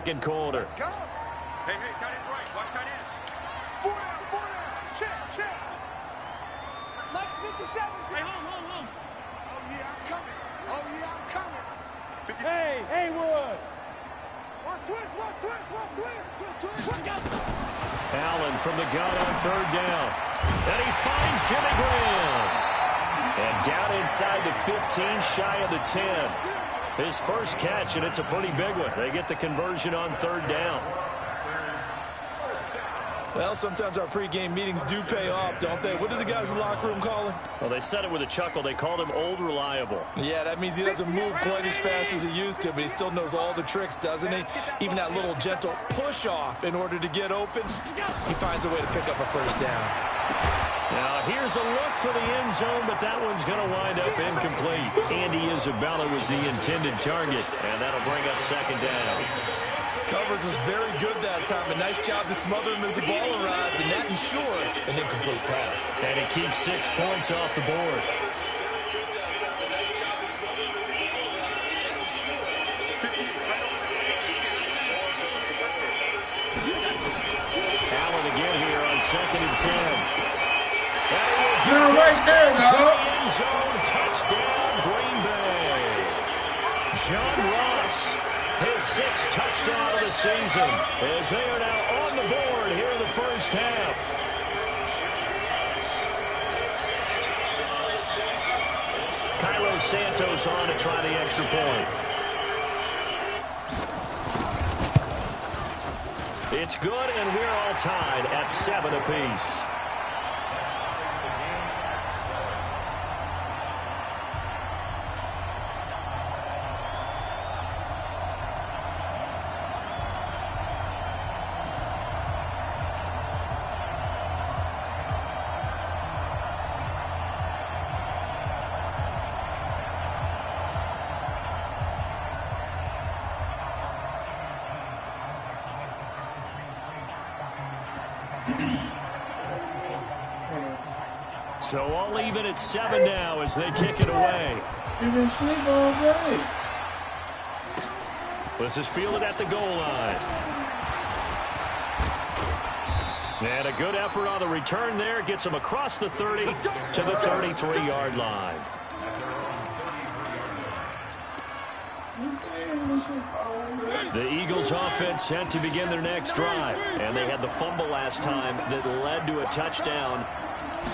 second quarter. Let's go. Hey, tight end's right. Watch tight end. 4 down. Check. Mike 57. Hey, home. Oh, yeah, I'm coming. Hey, Haywood. Watch twist. Allen from the gun on third down. And he finds Jimmy Graham. And down inside the 15, shy of the 10. His first catch, and it's a pretty big one. They get the conversion on third down. Well, sometimes our pregame meetings do pay off, don't they? What do the guys in the locker room call him? Well, they said it with a chuckle. They called him Old Reliable. Yeah, that means he doesn't move quite as fast as he used to, but he still knows all the tricks, doesn't he? Even that little gentle push-off in order to get open, he finds a way to pick up a first down. Now, here's a look for the end zone, but that one's going to wind up incomplete. Andy Isabella was the intended target, and that'll bring up second down. Coverage was very good that time. A nice job to smother him as the ball arrived, and that ensured an incomplete pass. And he keeps 6 points off the board. Allen again here on 2nd and 10. Now right there, dog. End zone touchdown, Green Bay. John Ross, his 6th touchdown of the season, as they are now on the board here in the first half. Cairo Santos on to try the extra point. It's good, and we're all tied at 7 apiece. So all even at 7 now as they kick it away. You've been sleeping all day. This is fielded at the goal line. And a good effort on the return there. Gets him across the 30 to the 33-yard line. The Eagles offense set to begin their next drive. And they had the fumble last time that led to a touchdown.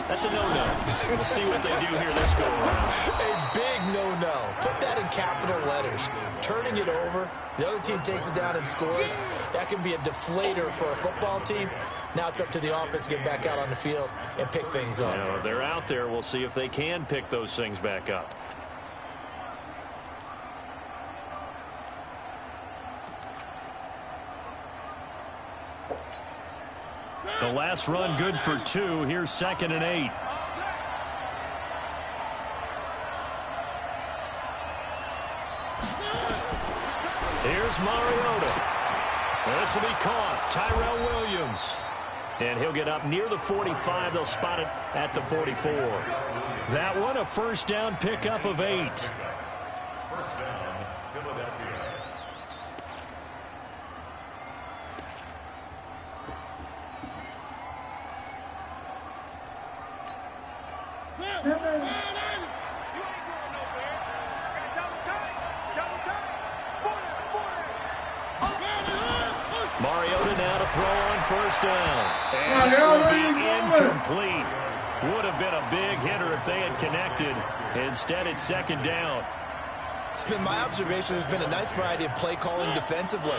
That's a no-no. We'll see what they do here this go-around. A big no-no. Put that in capital letters. Turning it over, the other team takes it down and scores. That can be a deflator for a football team. Now it's up to the offense to get back out on the field and pick things up. You know, they're out there. We'll see if they can pick those things back up. The last run good for 2. Here's 2nd and 8. Here's Mariota. This will be caught. Tyrell Williams. And he'll get up near the 45. They'll spot it at the 44. That one, a first down pickup of 8. Mariota now to throw on first down. And it will be incomplete. Would have been a big hitter if they had connected. Instead, it's 2nd down. It's been my observation there's been a nice variety of play calling defensively.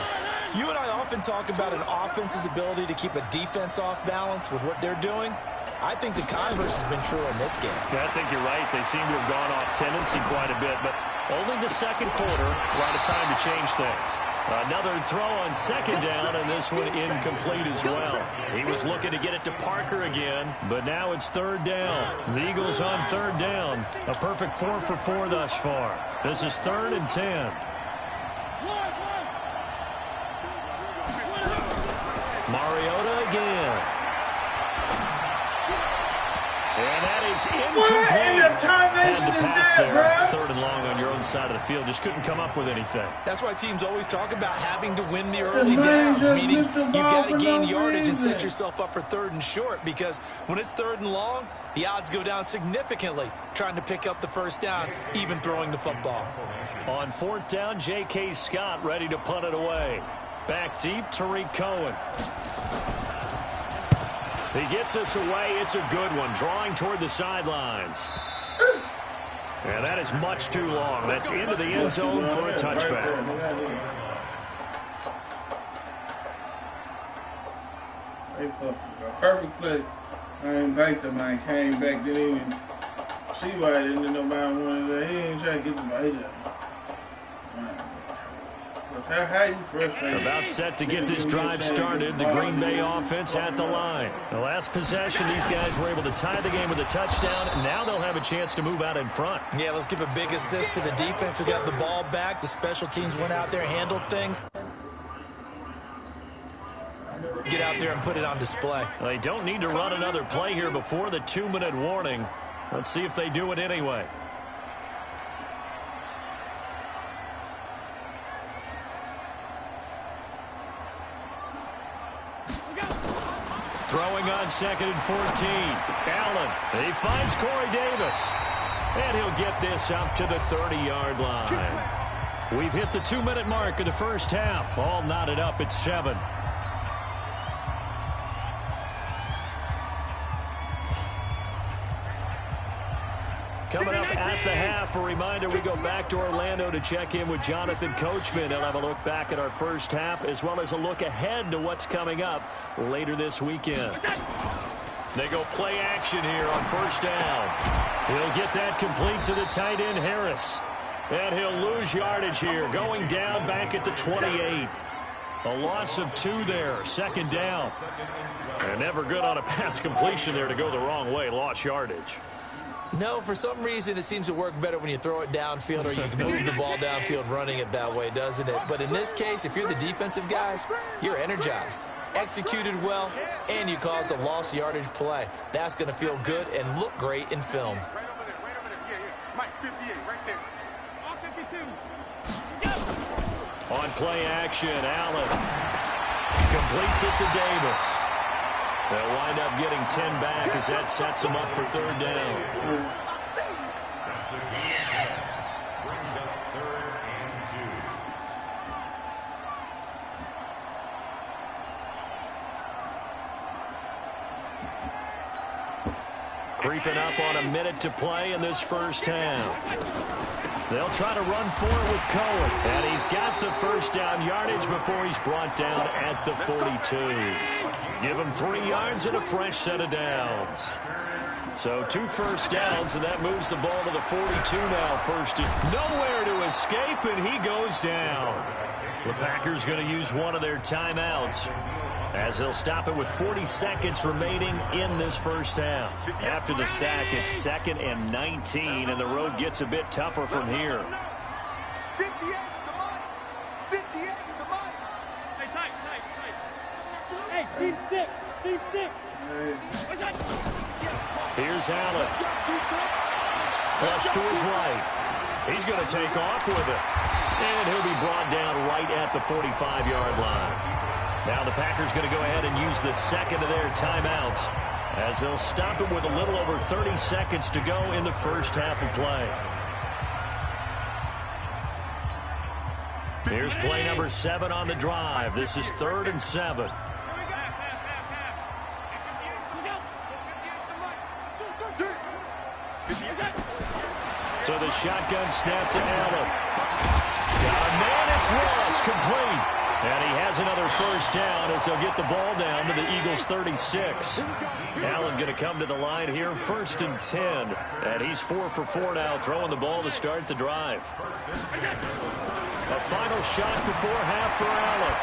You and I often talk about an offense's ability to keep a defense off balance with what they're doing. I think the converse has been true in this game. Yeah, I think you're right. They seem to have gone off tendency quite a bit, but only the second quarter, right at time to change things. Another throw on 2nd down, and this one incomplete as well. He was looking to get it to Parker again, but now it's 3rd down. The Eagles on 3rd down. A perfect 4 for 4 thus far. This is 3rd and 10. Mariota again. And that is incomplete. What in the tarnation is that, bro? Third and long on your own side of the field. Just couldn't come up with anything. That's why teams always talk about having to win the early downs, meaning you've got to gain yardage and set yourself up for third and short, because when it's third and long, the odds go down significantly trying to pick up the first down, even throwing the football. On fourth down, J.K. Scott ready to punt it away. Back deep, Tariq Cohen. He gets us away. It's a good one. Drawing toward the sidelines. And that is much too long. That's into the end zone for a touchback. Perfect play. I ain't backed him. I came back. Didn't even see why didn't nobody wanted that. He ain't trying to get the ball. About set to get this drive started. The Green Bay offense at the line. The last possession, these guys were able to tie the game with a touchdown. And now they'll have a chance to move out in front. Yeah, let's give a big assist to the defense who got the ball back. The special teams went out there and handled things. Get out there and put it on display. They don't need to run another play here before the 2-minute warning. Let's see if they do it anyway. Throwing on 2nd and 14. Allen, he finds Corey Davis. And he'll get this up to the 30-yard line. We've hit the 2-minute mark of the first half. All knotted up at 7. Coming up at the half, a reminder, we go back to Orlando to check in with Jonathan Coachman. He'll have a look back at our first half as well as a look ahead to what's coming up later this weekend. They go play action here on first down. He'll get that complete to the tight end, Harris. And he'll lose yardage here, going down back at the 28. A loss of 2 there, 2nd down. And never good on a pass completion there to go the wrong way, lost yardage. No, for some reason it seems to work better when you throw it downfield or you can move the ball downfield running it that way, doesn't it? But in this case, if you're the defensive guys, you're energized, executed well, and you caused a lost yardage play. That's going to feel good and look great in film. Right over there, right over there. Yeah. Mike, 58, right there. All 52. On play action, Allen completes it to Davis. They'll wind up getting 10 back as that sets them up for 3rd down. Creeping up on a minute to play in this first half. They'll try to run for it with Cohen. And he's got the first down yardage before he's brought down at the 42. Give him 3 yards and a fresh set of downs. So 2 first downs, and that moves the ball to the 42 now. First and nowhere to escape, and he goes down. The Packers going to use one of their timeouts as they'll stop it with 40 seconds remaining in this first half. After the sack, it's 2nd and 19, and the road gets a bit tougher from here. 58 is the money. 58 is the money. Hey, tight. Hey, team 6. Team 6. Here's Allen. Flush to his right. He's going to take off with it. And he'll be brought down right at the 45-yard line. Now the Packers going to go ahead and use the 2nd of their timeouts as they'll stop it with a little over 30 seconds to go in the first half of play. Here's play number 7 on the drive. This is 3rd and 7. So the shotgun snap to Allen. Got a man, it's Ross, complete. And he has another first down as they'll get the ball down to the Eagles' 36. Allen going to come to the line here, 1st and 10. And he's 4 for 4 now, throwing the ball to start the drive. A final shot before half for Allen.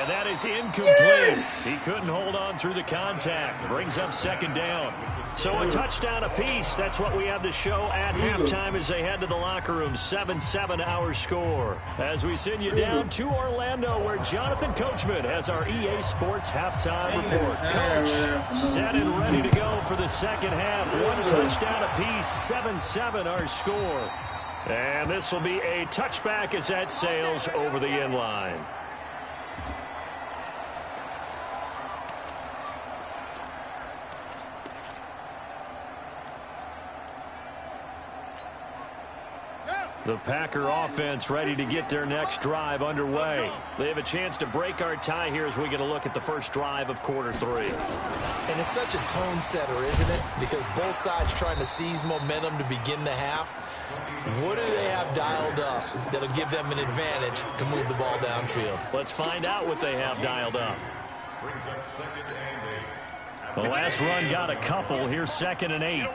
And that is incomplete. Yes! He couldn't hold on through the contact. Brings up second down. So a touchdown apiece. That's what we have to show at halftime as they head to the locker room. 7-7 our score. As we send you down to Orlando, where Jonathan Coachman has our EA Sports halftime report. Coach, set and ready to go for the second half. One touchdown apiece. 7-7 our score. And this will be a touchback as that sails over the end line. The Packer offense ready to get their next drive underway. They have a chance to break our tie here as we get a look at the first drive of quarter 3. And it's such a tone setter, isn't it? Because both sides trying to seize momentum to begin the half. What do they have dialed up that'll give them an advantage to move the ball downfield? Let's find out what they have dialed up. The last run got a couple. Here's 2nd and 8.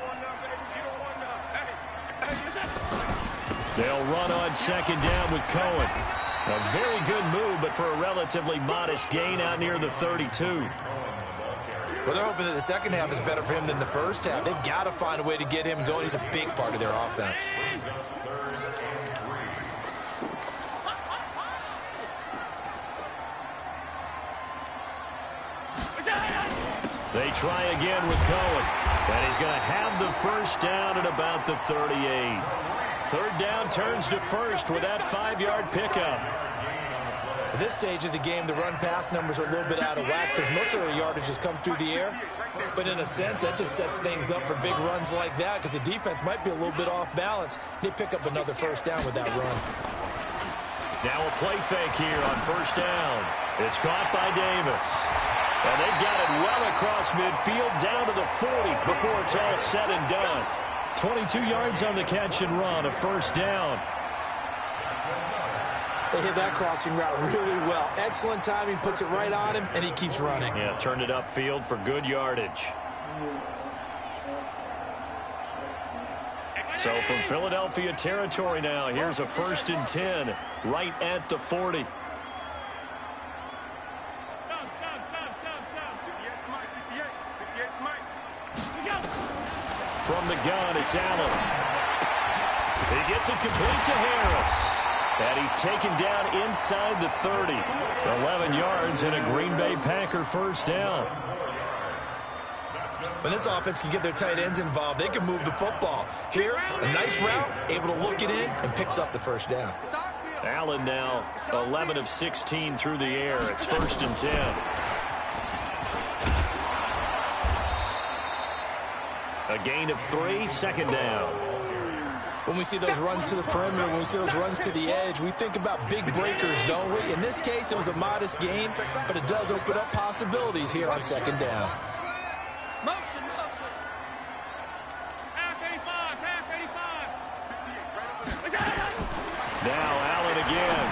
They'll run on 2nd down with Cohen. A very good move, but for a relatively modest gain out near the 32. Well, they're hoping that the second half is better for him than the first half. They've got to find a way to get him going. He's a big part of their offense. They try again with Cohen. And he's going to have the first down at about the 38. 3rd down turns to first with that 5-yard pickup. At this stage of the game, the run-pass numbers are a little bit out of whack because most of the yardage has come through the air. But in a sense, that just sets things up for big runs like that because the defense might be a little bit off balance. They pick up another first down with that run. Now a play fake here on 1st down. It's caught by Davis. And they've got it well across midfield down to the 40 before it's all said and done. 22 yards on the catch and run, a 1st down. They hit that crossing route really well. Excellent timing, puts it right on him, and he keeps running. Yeah, turned it upfield for good yardage. So from Philadelphia territory now, here's a 1st and 10 right at the 40. From the gun, it's Allen. He gets it complete to Harris. And he's taken down inside the 30. 11 yards and a Green Bay Packer 1st down. When this offense can get their tight ends involved, they can move the football. Here, a nice route, able to look it in, and picks up the 1st down. Allen now 11 of 16 through the air. It's 1st and 10. A gain of 3, 2nd down. When we see those runs to the perimeter, when we see those runs to the edge, we think about big breakers, don't we? In this case, it was a modest gain, but it does open up possibilities here on 2nd down. Motion. Pack 85, pack 85. Now Allen again.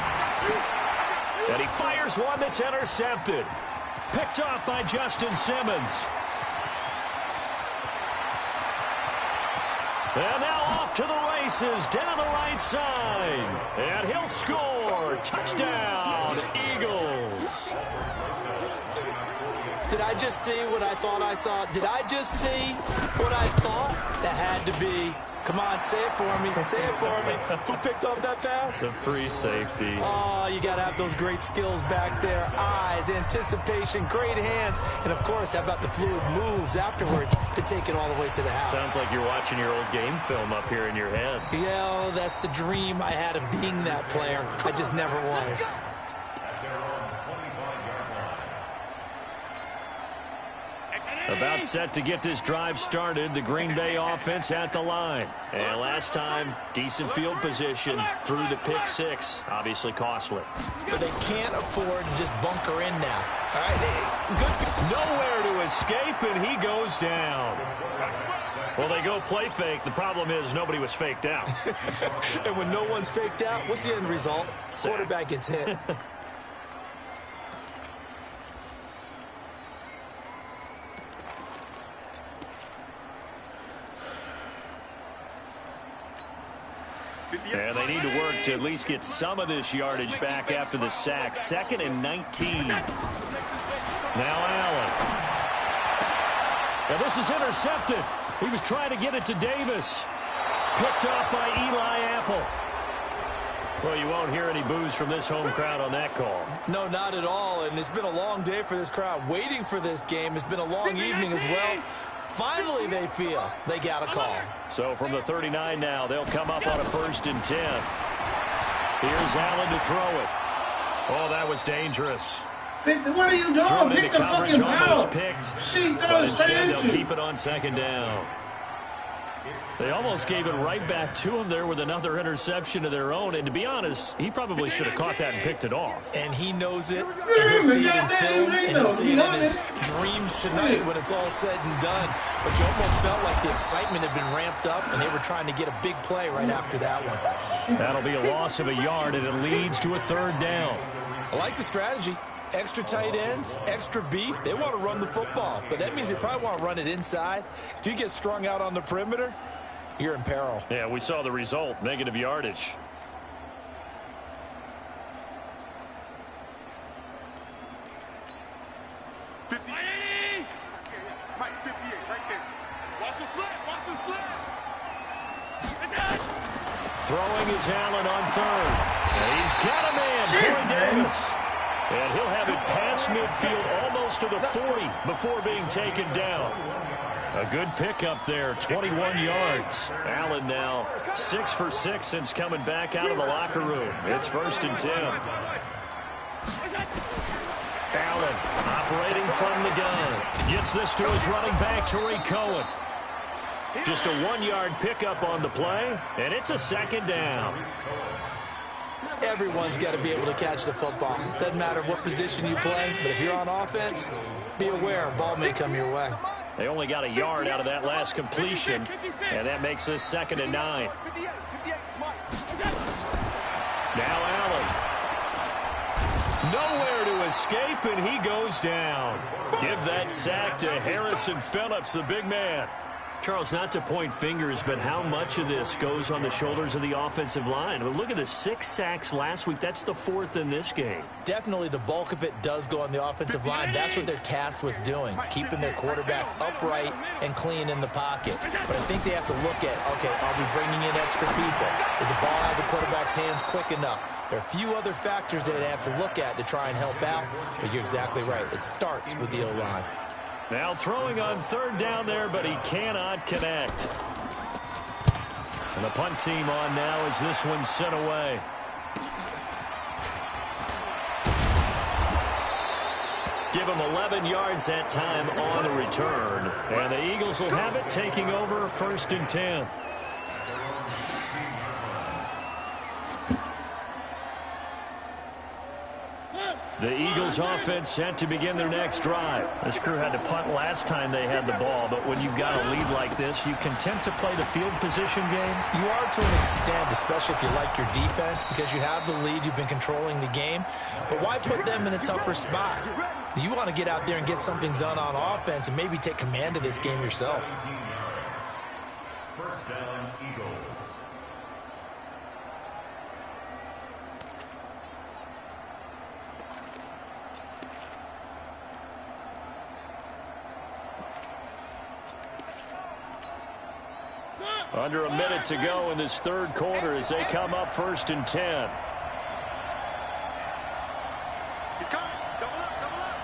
And he fires one that's intercepted. Picked off by Justin Simmons. And now off to the races down the right side. And he'll score. Touchdown, Eagles. Did I just see what I thought I saw? Did I just see what I thought? That had to be. Come on, say it for me. Say it for me. Who picked up that pass? The free safety. Oh, you got to have those great skills back there. Eyes, anticipation, great hands. And, of course, how about the fluid moves afterwards to take it all the way to the house? Sounds like you're watching your old game film up here in your head. Yeah, that's the dream I had of being that player. I just never was. About set to get this drive started, the Green Bay offense at the line. And last time, decent field position through the pick 6. Obviously costly. But they can't afford to just bunker in now. All right, good. Nowhere to escape, and he goes down. Well, they go play fake. The problem is nobody was faked out. And when no one's faked out, what's the end result? Quarterback gets hit. And they need to work to at least get some of this yardage back after the sack. 2nd and 19. Now Allen. Now this is intercepted. He was trying to get it to Davis. Picked off by Eli Apple. Well, you won't hear any boos from this home crowd on that call. No, not at all. And it's been a long day for this crowd. Waiting for this game. It's been a long evening as well. Finally, they feel they got a call. So from the 39 now, they'll come up on a 1st and 10. Here's Allen to throw it. Oh, that was dangerous. What are you doing? Pick the fucking ball. She throw it straight Instead, into they'll keep it on 2nd down. They almost gave it right back to him there with another interception of their own. And to be honest, he probably should have caught that and picked it off. And he knows it. And he'll see it in film, and he'll see it in his dreams tonight when it's all said and done. But you almost felt like the excitement had been ramped up, and they were trying to get a big play right after that one. That'll be a loss of a yard, and it leads to a 3rd down. I like the strategy. Extra tight ends, extra beef. They want to run the football, but that means they probably want to run it inside. If you get strung out on the perimeter, you're in peril. Yeah, we saw the result. Negative yardage. Mike, 58, right there. Watch the slip. Watch the slip. Throwing is Allen on 3rd. And he's got a man. Corey Davis. And he'll have it past midfield almost to the 40 before being taken down. A good pickup there, 21 yards. Allen now 6 for 6 since coming back out of the locker room. It's 1st and 10. Allen operating from the gun. Gets this to his running back, Tariq Cohen. Just a 1-yard pickup on the play, and it's a 2nd down. Everyone's got to be able to catch the football. Doesn't matter what position you play, but if you're on offense, be aware a ball may come your way. They only got a yard out of that last completion, and that makes this 2nd and 9. Now Allen. Nowhere to escape, and he goes down. Give that sack to Harrison Phillips, the big man. Charles, not to point fingers, but how much of this goes on the shoulders of the offensive line? I mean, look at the 6 sacks last week. That's the 4th in this game. Definitely the bulk of it does go on the offensive line. That's what they're tasked with doing, keeping their quarterback upright and clean in the pocket. But I think they have to look at, okay, are we bringing in extra people? Is the ball out of the quarterback's hands quick enough? There are a few other factors that they have to look at to try and help out, but you're exactly right. It starts with the O-line. Now throwing on 3rd down there, but he cannot connect. And the punt team on now as this one's sent away. Give him 11 yards that time on the return. And the Eagles will have it, taking over 1st and 10. The Eagles offense set to begin their next drive. This crew had to punt last time they had the ball, but when you've got a lead like this, you content to play the field position game? You are to an extent, especially if you like your defense, because you have the lead, you've been controlling the game. But why put them in a tougher spot? You want to get out there and get something done on offense and maybe take command of this game yourself. 1st down, Eagles. Under a minute to go in this 3rd quarter as they come up 1st and 10. He's coming. Double up, double up.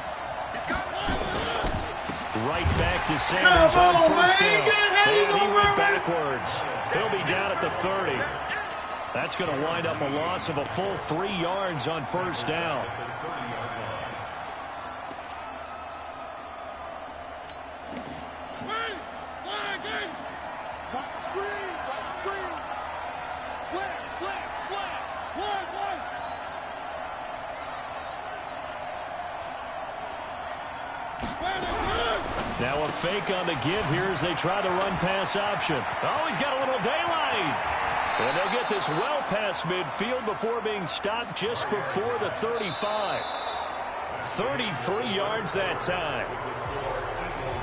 He's coming. Right back to Sanders on 1st down. And he went backwards. He'll be down at the 30. That's going to wind up a loss of a full 3 yards on 1st down. Now a fake on the give here as they try the run-pass option. Oh, he's got a little daylight. And they'll get this well past midfield before being stopped just before the 35. 33 yards that time.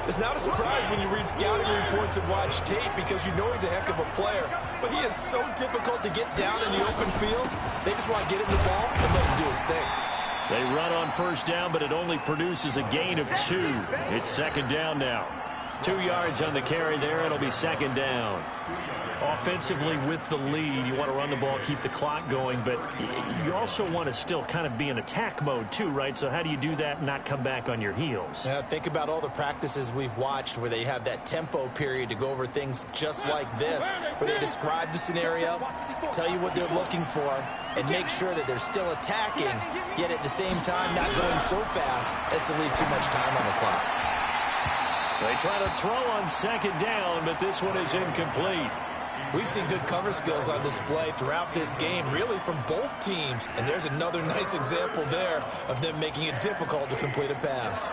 It's not a surprise when you read scouting reports and watch tape because you know he's a heck of a player. But he is so difficult to get down in the open field. They just want to get him the ball and let him do his thing. They run on first down, but it only produces a gain of 2. It's second down now. 2 yards on the carry there. It'll be second down. Offensively with the lead, you want to run the ball, keep the clock going, but you also want to still kind of be in attack mode too, right? So how do you do that and not come back on your heels? Yeah, think about all the practices we've watched where they have that tempo period to go over things just like this, where they describe the scenario, tell you what they're looking for, and make sure that they're still attacking, yet at the same time not going so fast as to leave too much time on the clock. They try to throw on second down, but this one is incomplete. We've seen good cover skills on display throughout this game, really from both teams. And there's another nice example there of them making it difficult to complete a pass.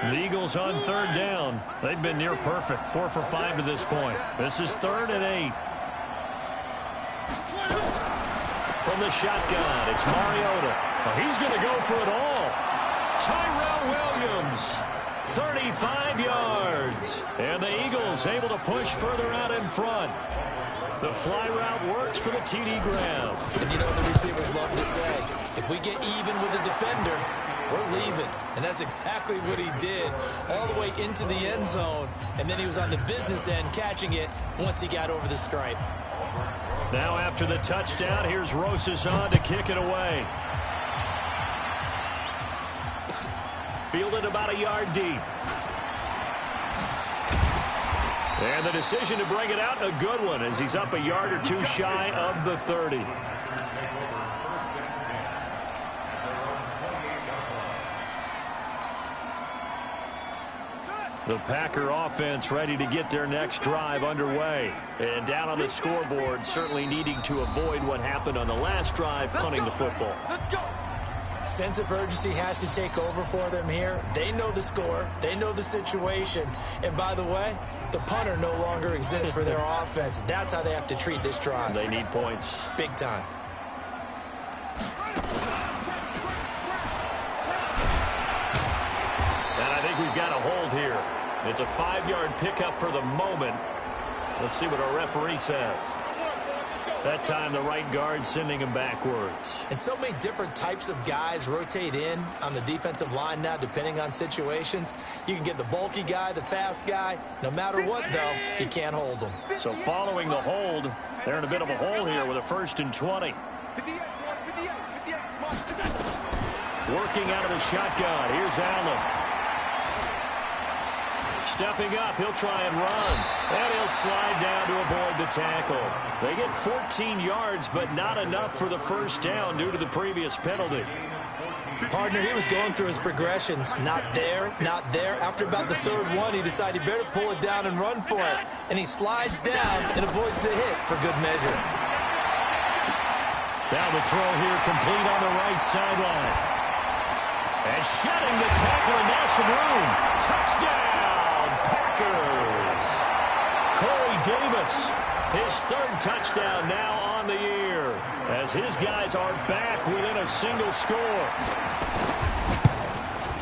The Eagles on third down. They've been near perfect. 4 for 5 to this point. This is 3rd and 8. From the shotgun, it's Mariota. Oh, he's going to go for it all. Tyrell Williams, 35 yards. And the Eagles able to push further out in front. The fly route works for the TD grab. And you know the receivers love to say, if we get even with the defender, we're leaving. And that's exactly what he did all the way into the end zone. And then he was on the business end catching it once he got over the stripe. Now after the touchdown, here's Rosas on to kick it away. Fielded about a yard deep. And the decision to bring it out, a good one, as he's up a yard or 2 shy of the 30. The Packer offense ready to get their next drive underway. And down on the scoreboard, certainly needing to avoid what happened on the last drive, punting the football. Sense of urgency has to take over for them here. They know the score. They know the situation. And by the way, the punter no longer exists for their offense. That's how they have to treat this drive. They need points. Big time. And I think we've got a hold here. It's a 5-yard pickup for the moment. Let's see what our referee says. That time, the right guard sending him backwards. And so many different types of guys rotate in on the defensive line now, depending on situations. You can get the bulky guy, the fast guy. No matter what, though, you can't hold them. So following the hold, they're in a bit of a hole here with a 1st and 20. Working out of the shotgun. Here's Allen. Stepping up, he'll try and run. And he'll slide down to avoid the tackle. They get 14 yards, but not enough for the first down due to the previous penalty. Partner, he was going through his progressions. Not there, not there. After about the 3rd one, he decided he better pull it down and run for it. And he slides down and avoids the hit for good measure. Now the throw here complete on the right sideline. And shedding the tackle and now some room. Touchdown, Packers. Corey Davis, his 3rd touchdown now on the year, as his guys are back within a single score.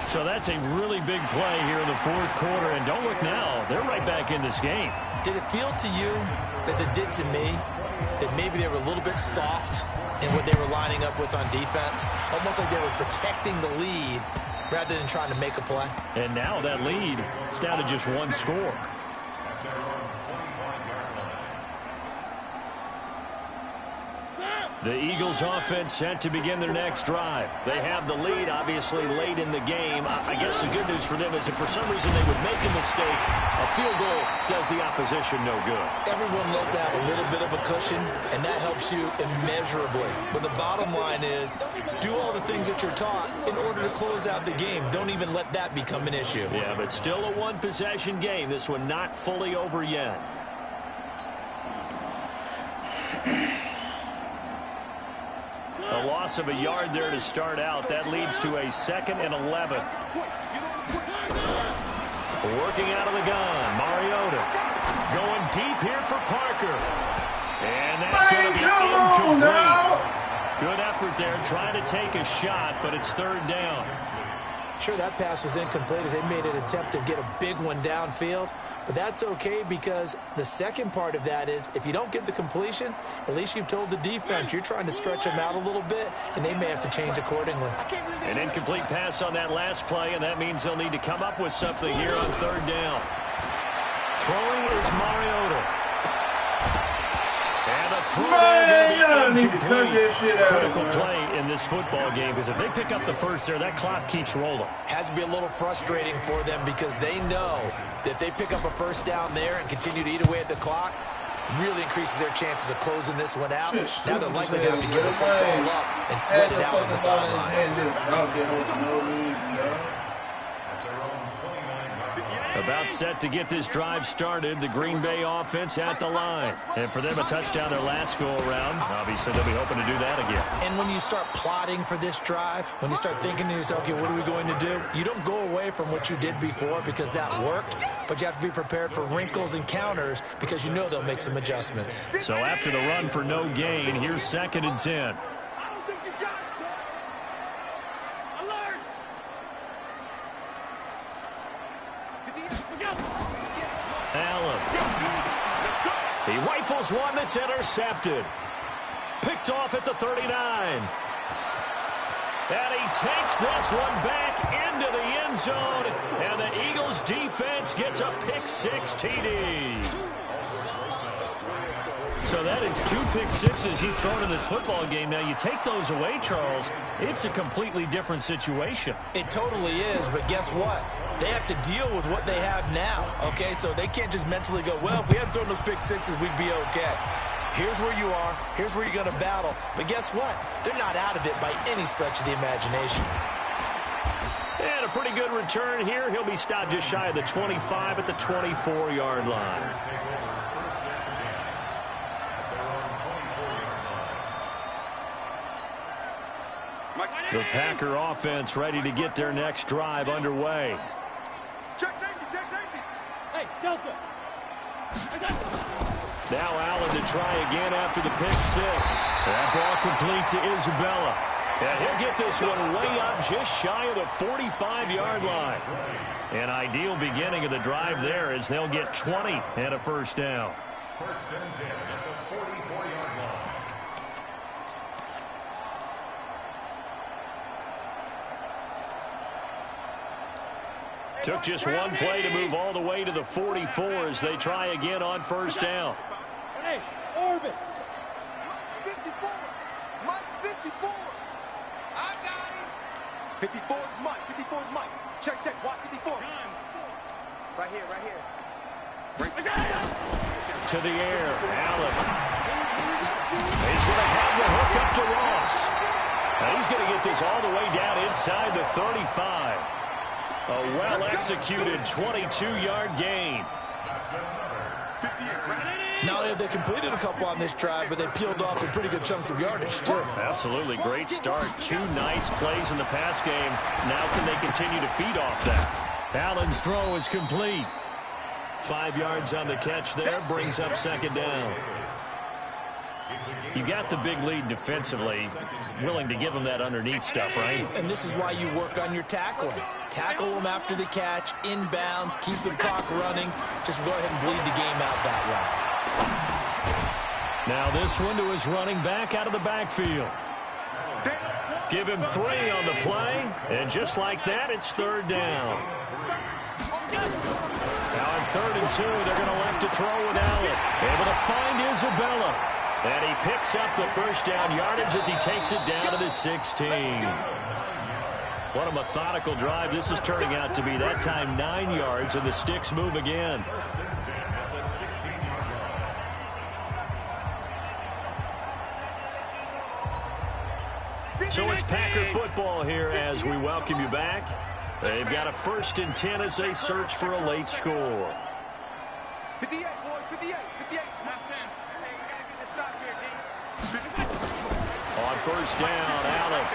So that's a really big play here in the 4th quarter. And don't look now, they're right back in this game. Did it feel to you, as it did to me, that maybe they were a little bit soft in what they were lining up with on defense? Almost like they were protecting the lead rather than trying to make a play. And now that lead is down to just 1 score. The Eagles offense set to begin their next drive. They have the lead, obviously, late in the game. I guess the good news for them is if for some reason they would make a mistake, a field goal does the opposition no good. Everyone loves to have a little bit of a cushion, and that helps you immeasurably. But the bottom line is, do all the things that you're taught in order to close out the game. Don't even let that become an issue. Yeah, but still a 1-possession game. This one not fully over yet. A loss of a yard there to start out. That leads to a 2nd and 11. Working out of the gun, Mariota. Going deep here for Parker. And that's Man, going to be come on, incomplete. dog. Good effort there, trying to take a shot, but it's third down. Sure, that pass was incomplete as they made an attempt to get a big one downfield. But that's okay because the second part of that is if you don't get the completion, at least you've told the defense you're trying to stretch them out a little bit, and they may have to change accordingly. An incomplete pass on that last play, and that means they'll need to come up with something here on third down. Throwing is Mariota. And the throw Man, y'all need to cut incomplete. that shit out, Critical man. play in this football game because if they pick up the first there, that clock keeps rolling. Has to be a little frustrating for them because they know that if they pick up a first down there and continue to eat away at the clock, really increases their chances of closing this one out. Now they're likely going to have to give the football up and sweat it out on the sideline. About set to get this drive started, the Green Bay offense at the line. And for them, a touchdown their last go-around. Obviously, they'll be hoping to do that again. And when you start plotting for this drive, when you start thinking to yourself, okay, what are we going to do? You don't go away from what you did before because that worked, but you have to be prepared for wrinkles and counters because you know they'll make some adjustments. So after the run for no gain, here's 2nd and 10. Allen. He rifles one that's intercepted. Picked off at the 39. And he takes this one back into the end zone. And the Eagles defense gets a pick-6 TD. So that is 2 pick-6s he's thrown in this football game. Now, you take those away, Charles, it's a completely different situation. It totally is, but guess what? They have to deal with what they have now, okay? So they can't just mentally go, well, if we hadn't thrown those pick-6s, we'd be okay. Here's where you are. Here's where you're going to battle. But guess what? They're not out of it by any stretch of the imagination. And a pretty good return here. He'll be stopped just shy of the 25 at the 24-yard line. The Packer offense ready to get their next drive underway. Check safety, check safety. Hey, Delta. Now Allen to try again after the pick-6. That ball complete to Isabella. And he'll get this one way up just shy of the 45-yard line. An ideal beginning of the drive there as they'll get 20 and a first down. First and 10 at the 44-yard line. Took just one play to move all the way to the 44 as they try again on first down. Hey, Orbit. 54. Mike 54. I got him. 54 is Mike. 54 is Mike. Check, check. Watch 54. Right here, right here. To the air, Allen. He's going to have the hook up to Ross. Now he's going to get this all the way down inside the 35. A well-executed 22-yard gain. Not only have they completed a couple on this drive, but they peeled off some pretty good chunks of yardage, too. Absolutely. Great start. 2 nice plays in the pass game. Now can they continue to feed off that? Allen's throw is complete. 5 yards on the catch there. Brings up 2nd down. You got the big lead defensively. Willing to give them that underneath stuff, right? And this is why you work on your tackling. Tackle them after the catch, inbounds, keep the clock running. Just go ahead and bleed the game out that way. Now this one to his running back out of the backfield. Give him 3 on the play, and just like that, it's 3rd down. Now on 3rd and 2, they're going to left to throw with Allen. Able to find Isabella. And he picks up the first down yardage as he takes it down to the 16. What a methodical drive this is turning out to be. That time 9 yards, and the sticks move again. So it's Packer football here as we welcome you back. They've got a 1st and 10 as they search for a late score. 58, boys, 58, 58. On first down, Allen.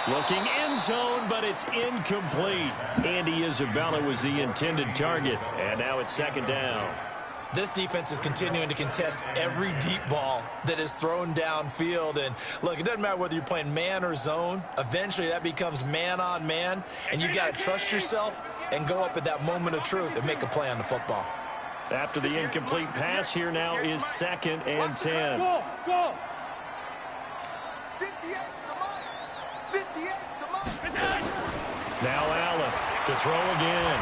Looking end zone, but it's incomplete. Andy Isabella was the intended target, and now it's second down. This defense is continuing to contest every deep ball that is thrown downfield. And, look, it doesn't matter whether you're playing man or zone. Eventually, that becomes man-on-man, and you got to trust yourself and go up at that moment of truth and make a play on the football. After the incomplete pass, here now is 2nd and 10. Go, go. 58 the mark. 58 the mark. Now Allen to throw again.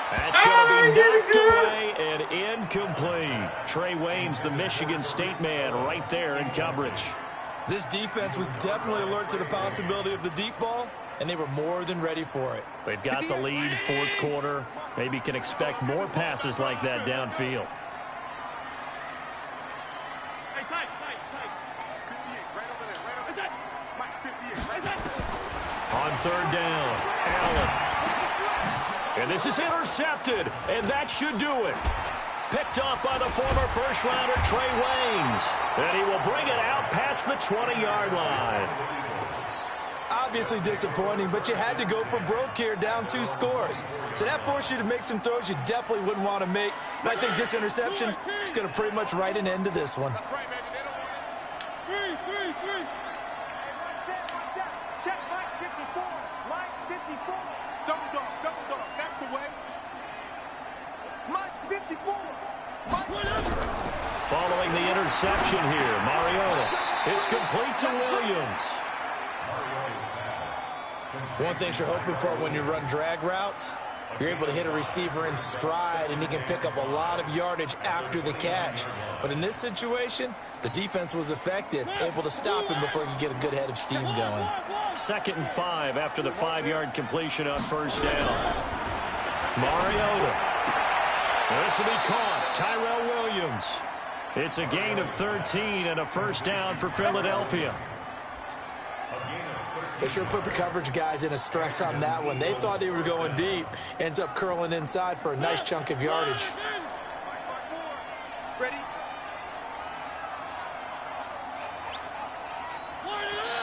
That's going to be knocked away and incomplete. Trey Waynes, the Michigan State man, right there in coverage. This defense was definitely alert to the possibility of the deep ball, and they were more than ready for it. They've got the lead, 4th quarter. Maybe can expect more passes like that downfield. Hey, tight. 58, right over there, right over there. Mike, 58, right. On 3rd down, Allen. And this is intercepted, and that should do it. Picked off by the former first-rounder Trey Waynes. And he will bring it out past the 20-yard line. Obviously disappointing, but you had to go for broke here, down 2 scores. So that forced you to make some throws you definitely wouldn't want to make. And I think this interception is going to pretty much write an end to this one. That's right, baby. They don't want it. 3. Hey, one set. Check Mike 54. Mike 54. Double dog. That's the way. Mike 54. Following the interception here, Mariota. It's complete to Williams. One thing you're hoping for when you run drag routes, you're able to hit a receiver in stride, and he can pick up a lot of yardage after the catch. But in this situation, the defense was effective, able to stop him before he could get a good head of steam going. 2nd and 5 after the 5-yard completion on 1st down. Mariota. This will be caught. Tyrell Williams. It's a gain of 13 and a 1st down for Philadelphia. They sure put the coverage guys in a stress on that one. They thought they were going deep. Ends up curling inside for a nice chunk of yardage. Ready?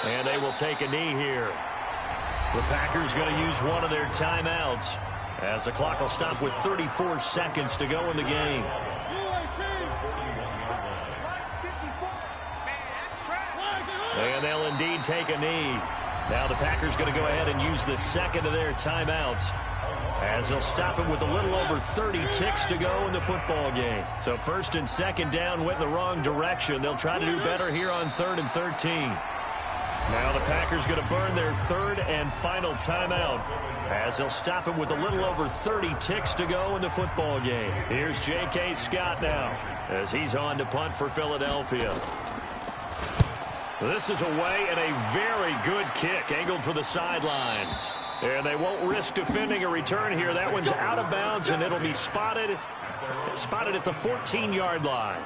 And they will take a knee here. The Packers going to use one of their timeouts as the clock will stop with 34 seconds to go in the game. And they'll indeed take a knee. Now the Packers going to go ahead and use the 2nd of their timeouts as they'll stop it with a little over 30 ticks to go in the football game. So 1st and 2nd down went in the wrong direction. They'll try to do better here on 3rd and 13. Now the Packers going to burn their 3rd and final timeout as they'll stop it with a little over 30 ticks to go in the football game. Here's J.K. Scott now as he's on to punt for Philadelphia. This is away and a very good kick angled for the sidelines. And they won't risk defending a return here. That one's out of bounds, and it'll be spotted at the 14-yard line.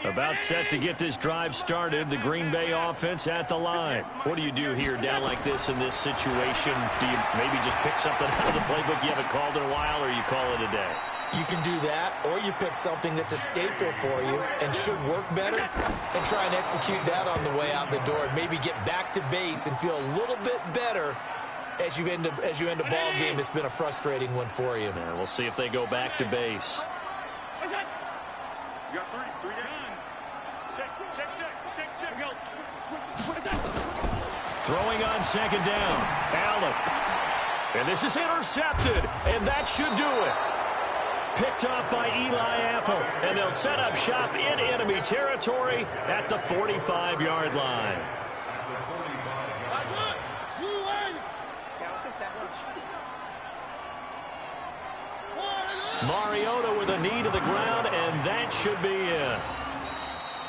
About set to get this drive started. The Green Bay offense at the line. What do you do here down like this in this situation? Do you maybe just pick something out of the playbook you haven't called in a while, or you call it a day? You can do that, or you pick something that's a staple for you and should work better and try and execute that on the way out the door and maybe get back to base and feel a little bit better as you end a ball game that's been a frustrating one for you. Yeah, we'll see if they go back to base. You got 3 down. Check. Go. Switch. Throwing on 2nd down. Allen. And this is intercepted, and that should do it. Picked off by Eli Apple, and they'll set up shop in enemy territory at the 45-yard line. Mariota with a knee to the ground, and that should be it.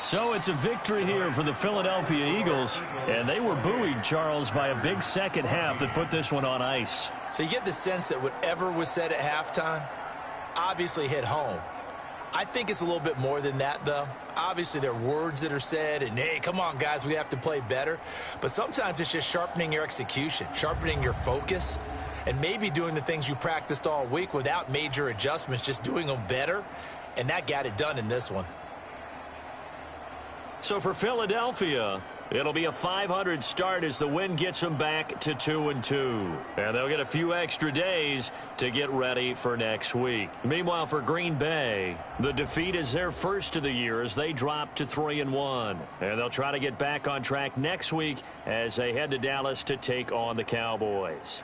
So it's a victory here for the Philadelphia Eagles, and they were buoyed, Charles, by a big second half that put this one on ice. So you get the sense that whatever was said at halftime obviously hit home. I think it's a little bit more than that, though. Obviously, there are words that are said, and, hey, come on, guys, we have to play better. But sometimes it's just sharpening your execution, sharpening your focus, and maybe doing the things you practiced all week without major adjustments, just doing them better. And that got it done in this one. So for Philadelphia, it'll be a .500 start as the win gets them back to 2-2. And they'll get a few extra days to get ready for next week. Meanwhile, for Green Bay, the defeat is their first of the year as they drop to 3-1. And they'll try to get back on track next week as they head to Dallas to take on the Cowboys.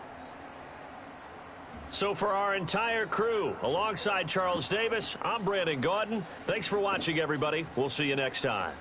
So for our entire crew, alongside Charles Davis, I'm Brandon Gaudin. Thanks for watching, everybody. We'll see you next time.